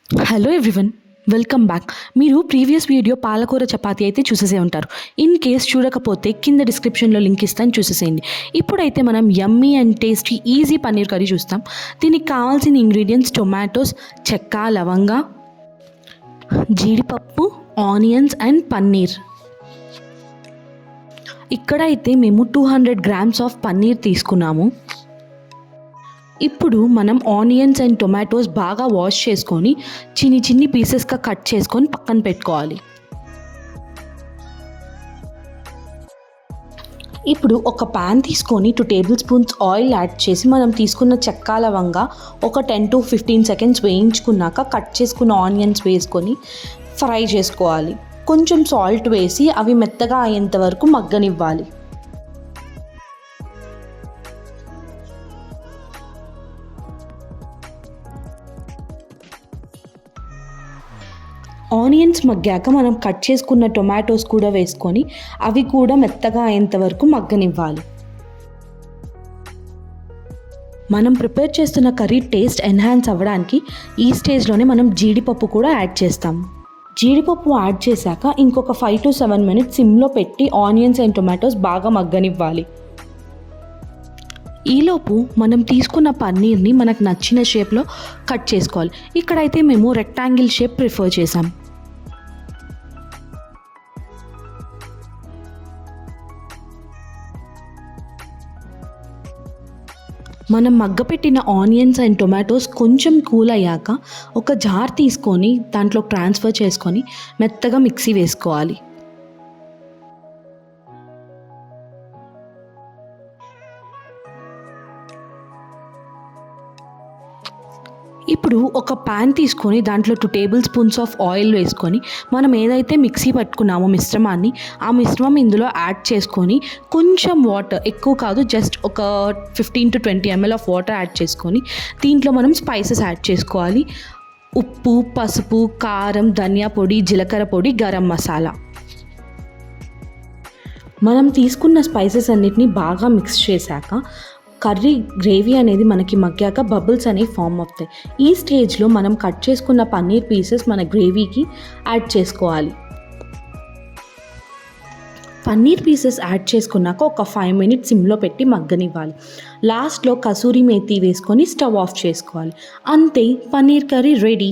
Hello everyone, welcome back. మీరు previous video పాలకూర చపాతీ అయితే చూసేసే ఉంటారు. ఇన్ కేస్ చూడకపోతే కింద డిస్క్రిప్షన్లో లింక్ ఇస్తాను, చూసేసేయండి. ఇప్పుడైతే మనం యమ్మీ and tasty easy paneer curry చూస్తాం. దీనికి కావాల్సిన ఇంగ్రీడియంట్స్ టొమాటోస్, చెక్క, లవంగా, జీడిపప్పు, ఆనియన్స్ అండ్ పన్నీర్. ఇక్కడైతే మేము 200 grams ఆఫ్ పన్నీర్ తీసుకున్నాము. ఇప్పుడు మనం ఆనియన్స్ అండ్ టొమాటోస్ బాగా వాష్ చేసుకొని చిన్ని పీసెస్గా కట్ చేసుకొని పక్కన పెట్టుకోవాలి. ఇప్పుడు ఒక ప్యాన్ తీసుకొని 2 tablespoons ఆయిల్ యాడ్ చేసి మనం తీసుకున్న చెక్క, లవంగా ఒక 10 to 15 seconds వేయించుకున్నాక కట్ చేసుకున్న ఆనియన్స్ వేసుకొని ఫ్రై చేసుకోవాలి. కొంచెం సాల్ట్ వేసి అవి మెత్తగా అయ్యేంత వరకు మగ్గనివ్వాలి. ఆనియన్స్ మగ్గాక మనం కట్ చేసుకున్న టొమాటోస్ కూడా వేసుకొని అవి కూడా మెత్తగా అయ్యేంత వరకు మగ్గనివ్వాలి. మనం ప్రిపేర్ చేస్తున్న కర్రీ టేస్ట్ ఎన్హాన్స్ అవ్వడానికి ఈ స్టేజ్లోనే మనం జీడిపప్పు కూడా యాడ్ చేస్తాం. జీడిపప్పు యాడ్ చేశాక ఇంకొక 5 to 7 minutes సిమ్లో పెట్టి ఆనియన్స్ అండ్ టొమాటోస్ బాగా మగ్గనివ్వాలి. ఈలోపు మనం తీసుకున్న పన్నీర్ని మనకు నచ్చిన షేప్లో కట్ చేసుకోవాలి. ఇక్కడైతే మేము రెక్టాంగిల్ షేప్ ప్రిఫర్ చేసాం. మనం మగ్గపెట్టిన ఆనియన్స్ అండ్ టొమాటోస్ కొంచెం కూల్ అయ్యాక ఒక జార్ తీసుకొని దాంట్లో ట్రాన్స్ఫర్ చేసుకొని మెత్తగా మిక్సీ వేసుకోవాలి. ఇప్పుడు ఒక ప్యాన్ తీసుకొని దాంట్లో 2 tablespoons ఆఫ్ ఆయిల్ వేసుకొని మనం ఏదైతే మిక్సీ పట్టుకున్నామో మిశ్రమాన్ని, ఆ మిశ్రమం ఇందులో యాడ్ చేసుకొని కొంచెం వాటర్, ఎక్కువ కాదు, జస్ట్ ఒక 15 to 20 ml of water add చేసుకొని దీంట్లో మనం స్పైసెస్ యాడ్ చేసుకోవాలి. ఉప్పు, పసుపు, కారం, ధనియా పొడి, జీలకర్ర పొడి, గరం మసాలా. మనం తీసుకున్న స్పైసెస్ అన్నిటిని బాగా మిక్స్ చేశాక కర్రీ గ్రేవీ అనేది మనకి మగ్గాక బబుల్స్ అనేవి ఫామ్ అవుతాయి. ఈ స్టేజ్లో మనం కట్ చేసుకున్న పన్నీర్ పీసెస్ మన గ్రేవీకి యాడ్ చేసుకోవాలి. పన్నీర్ పీసెస్ యాడ్ చేసుకున్నాక ఒక 5 minutes సిమ్లో పెట్టి మగ్గనివ్వాలి. లాస్ట్లో కసూరి మేతి వేసుకొని స్టవ్ ఆఫ్ చేసుకోవాలి. అంతే, పన్నీర్ కర్రీ రెడీ.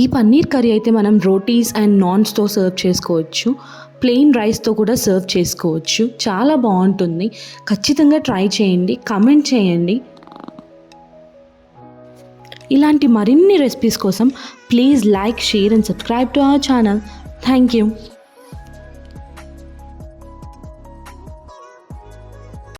ఈ పన్నీర్ కర్రీ అయితే మనం రోటీస్ అండ్ నాన్స్తో సర్వ్ చేసుకోవచ్చు, ప్లెయిన్ రైస్తో కూడా సర్వ్ చేసుకోవచ్చు. చాలా బాగుంటుంది. ఖచ్చితంగా ట్రై చేయండి, కమెంట్ చేయండి. ఇలాంటి మరిన్ని రెసిపీస్ కోసం please like, share and subscribe to our channel. Thank you.